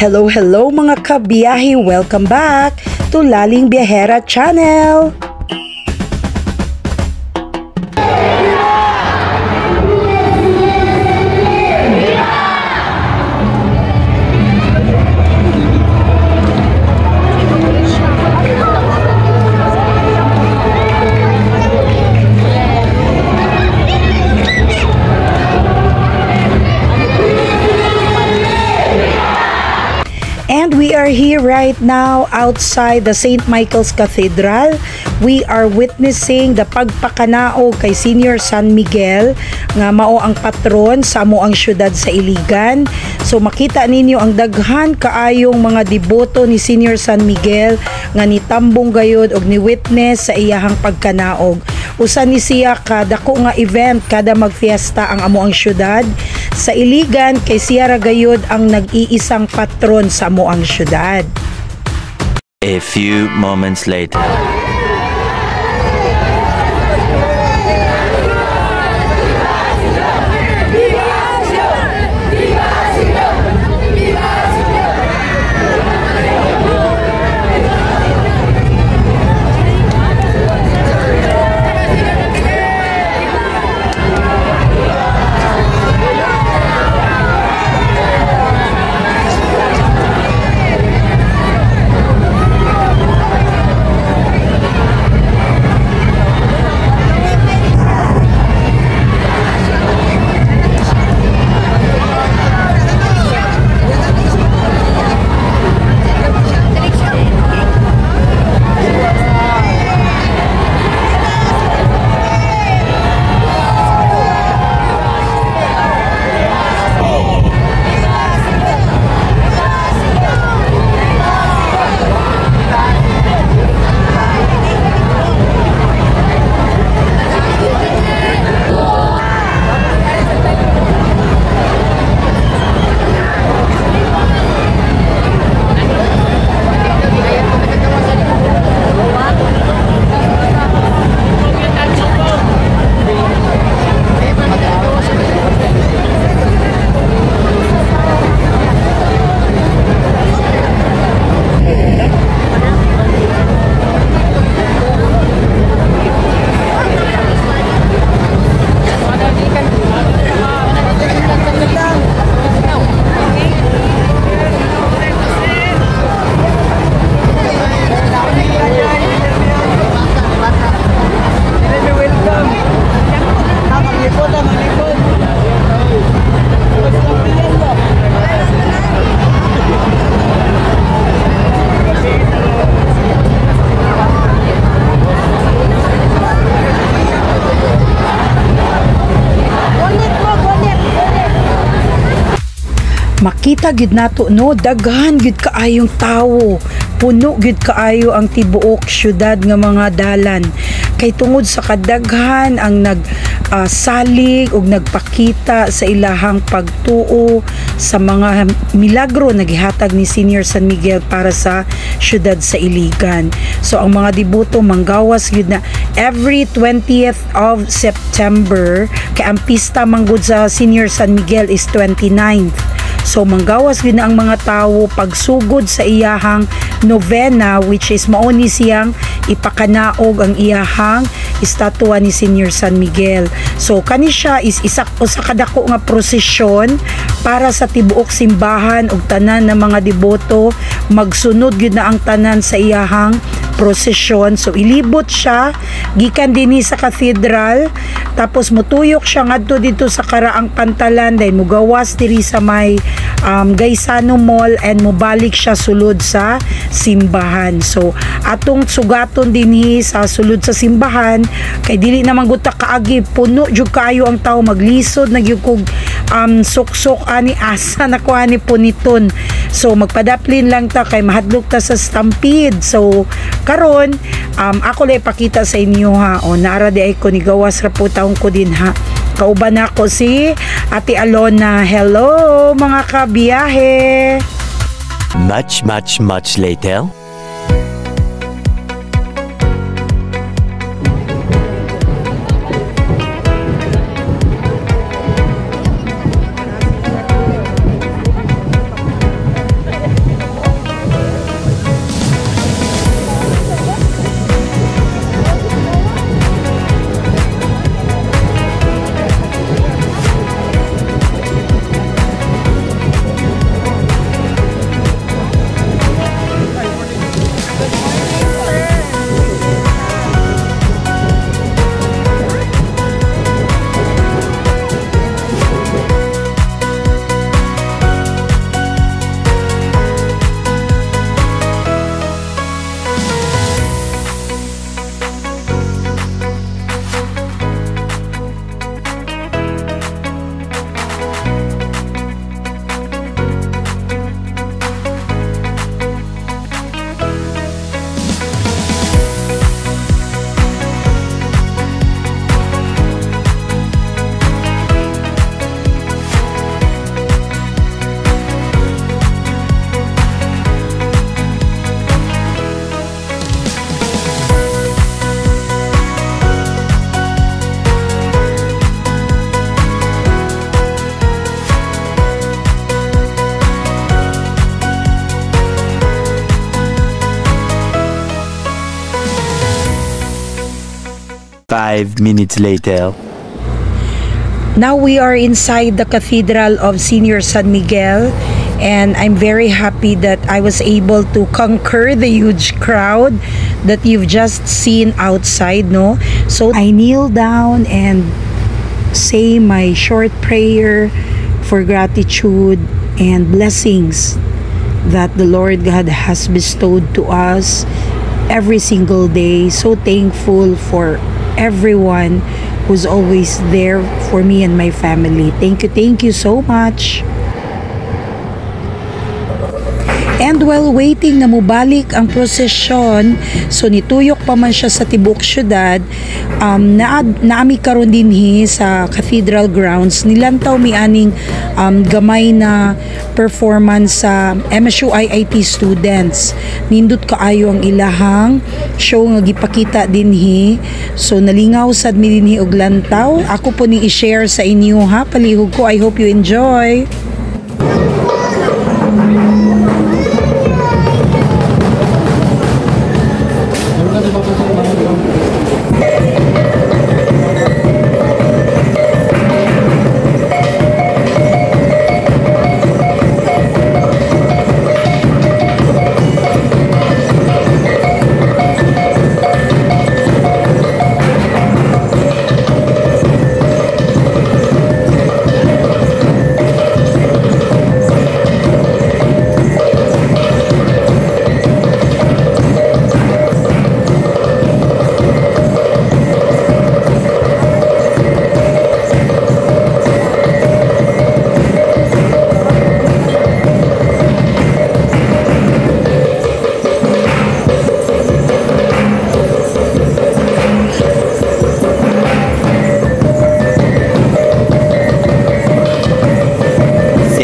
Hello, hello mga kabiyahe! Welcome back to Laling Biyahera Channel! And we are here right now outside the St. Michael's Cathedral. We are witnessing the pagpakanaog kay Senior San Miguel nga mao ang patron sa amoang syudad sa Iligan. So makita ninyo ang daghan kaayong mga deboto ni Senior San Miguel nga nitambong gayud og ni witness sa iyahang pagkanaog. Usa ni siya kadako nga event kada magfiesta ang amoang syudad sa Iligan kay siya ra gayud ang nag-iisang patron sa amoang syudad. A few moments later. Makita gid nato no, daghan gid kaayong tawo, puno gid kaayo ang tibuok syudad nga mga dalan. Kay tungod sa kadaghan ang salig ug nagpakita sa ilahang pagtuo sa mga milagro na gihatag ni Senior San Miguel para sa syudad sa Iligan. So ang mga deboto manggawas gyud na every 20th of September, kay ang pista manggod sa Senior San Miguel is 29th. So manggawas gyud na ang mga tawo pagsugod sa iyahang novena, which is mao ni siyang ipakanaog ang iyahang estatwa ni Senior San Miguel. So kani siya is isa sa kadako nga prosesyon para sa tibuok simbahan ug tanan ng mga deboto magsunod gyud na ang tanan sa iyahang prosesyon. So ilibot siya gikan dinhi sa cathedral, tapos mutuyok siya ngadto dito sa Karaang Pantalan, then mugawas diri sa may Gaisano Mall, and mubalik siya sulod sa simbahan. So atong sugaton dinhi sa sulod sa simbahan kay dili naman gud ta kaagi, puno jud kaayo ang tawo, maglisod na gyud kog suksok ani asa na ko ani puniton. So magpadaplin lang ta kay mahadlok ta sa stampede. So karon ako lay pakita sa inyo ha, o naara di ay ko ni gawas ra po taong ko din ha. Kauban ako si Ate Alona. Hello mga kabiyahe. Much later. 5 minutes later. Now we are inside the Cathedral of Senior San Miguel, and I'm very happy that I was able to conquer the huge crowd that you've just seen outside, no? So I kneel down and say my short prayer for gratitude and blessings that the Lord God has bestowed to us every single day. So thankful for everyone who's always there for me and my family. Thank you so much. And while waiting na mubalik ang prosesyon, so nituyok pa man siya sa tibuok syudad, naami karon dinhi sa Cathedral Grounds, nilantaw mi aning gamay na performance sa MSU IIT students. Nindot kaayo ang ilahang show nga gipakita dinhi. So nalingaw sad mi dinhi og lantaw. Ako po ni i-share sa inyo ha, palihog ko. I hope you enjoy.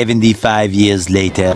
"75 years later."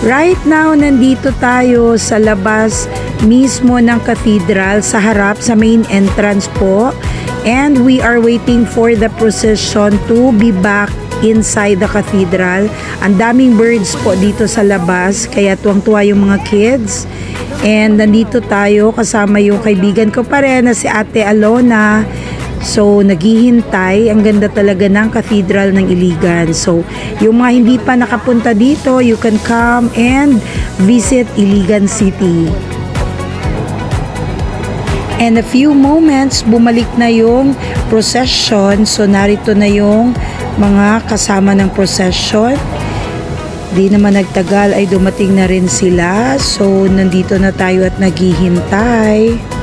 Right now, nandito tayo sa labas mismo ng cathedral, sa harap, sa main entrance po. And we are waiting for the procession to be back inside the cathedral. Ang daming birds po dito sa labas, kaya tuwang-tuwa yung mga kids. And nandito tayo, kasama yung kaibigan ko pa rin na si Ate Alona. So, naghihintay. Ang ganda talaga ng Cathedral ng Iligan. So, yung mga hindi pa nakapunta dito, you can come and visit Iligan City. And a few moments, bumalik na yung procession. So, narito na yung mga kasama ng procession. Di naman nagtagal ay dumating na rin sila. So, nandito na tayo at naghihintay.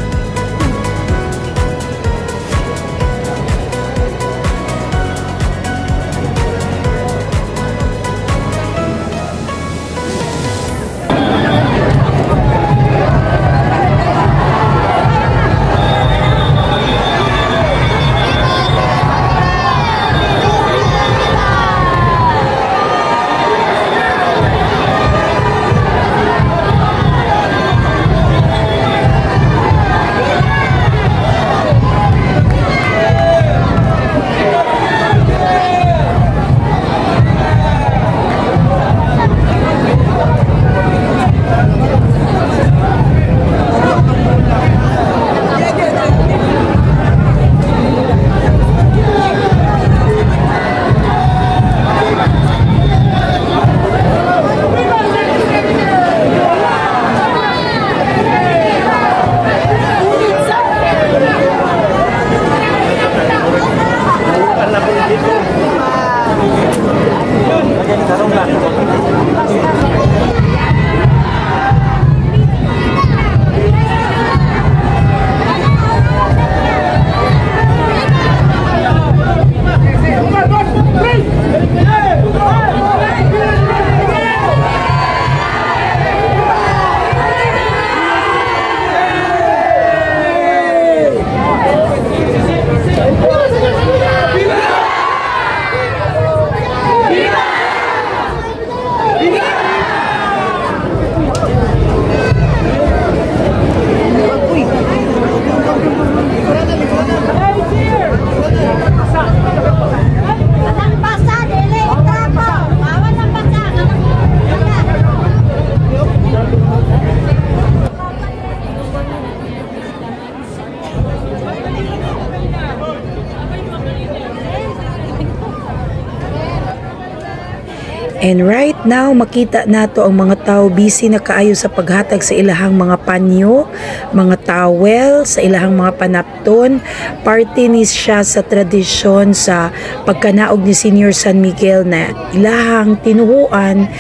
And right now, makita nato ang mga tao busy na kaayo sa paghatag sa ilahang mga panyo, mga towel, sa ilahang mga panapton. Parte ni siya sa tradisyon sa pagkanaog ni Senior San Miguel na ilahang tinuhuan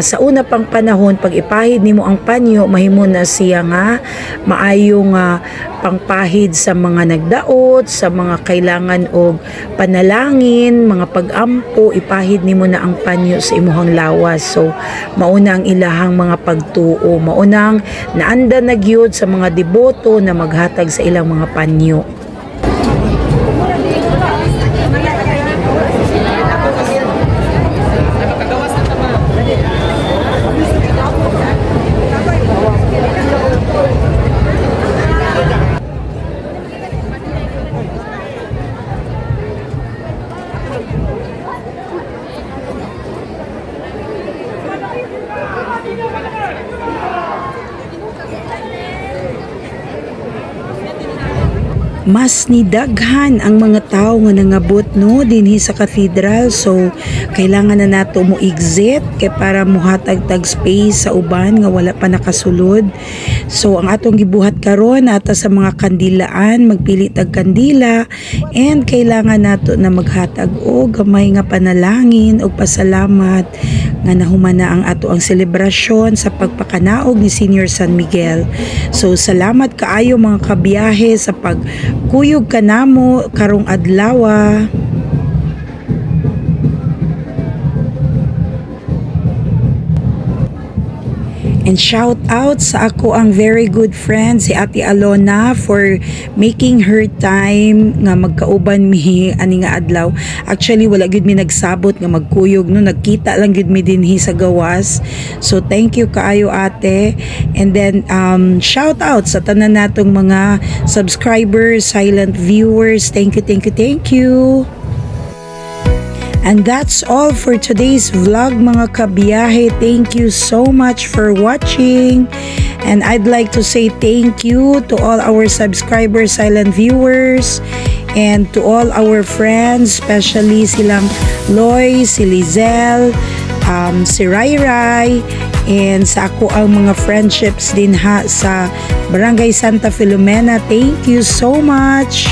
sa una pang panahon, pag ipahid nimo ang panyo, mahimo na siya nga maayong pangpahid sa mga nagdaot, sa mga kailangan og panalangin, mga pag-ampo, ipahid nimo na ang panyo sa imuhang lawas. So mauna ang ilahang mga pagtuo, maunang naanda na gyud sa mga deboto na maghatag sa ilang mga panyo. Mas nidaghan ang mga tao nga nangabot no dinhi sa cathedral, so kailangan na nato mo exit kay para muhatag tag space sa uban nga wala pa nakasulod. So ang atong gibuhat karon ata sa mga kandilaan, magpili tag kandila, and kailangan nato na maghatag og gamay nga panalangin og pasalamat nga nahumana ang ato ang selebrasyon sa pagpakanaog ni Senior San Miguel. So salamat kaayo mga kabiyahe sa pagkuyog kanamo karong adlaw. And shout out sa ako ang very good friend si Ate Alona for making her time nga magkauban mi ani nga adlaw. Actually wala gud mi nagsabot nga magkuyog no, nagkita lang gud mi dinhi sa gawas. So thank you kaayo ate. And then shout out sa tanan natong mga subscribers, silent viewers. Thank you. And that's all for today's vlog mga kabiyahe. Thank you so much for watching. And I'd like to say thank you to all our subscribers, silent viewers, and to all our friends, especially silang Loy, si Lizelle, si Rai, and sa ako ang mga friendships din ha sa Barangay Santa Filomena. Thank you so much.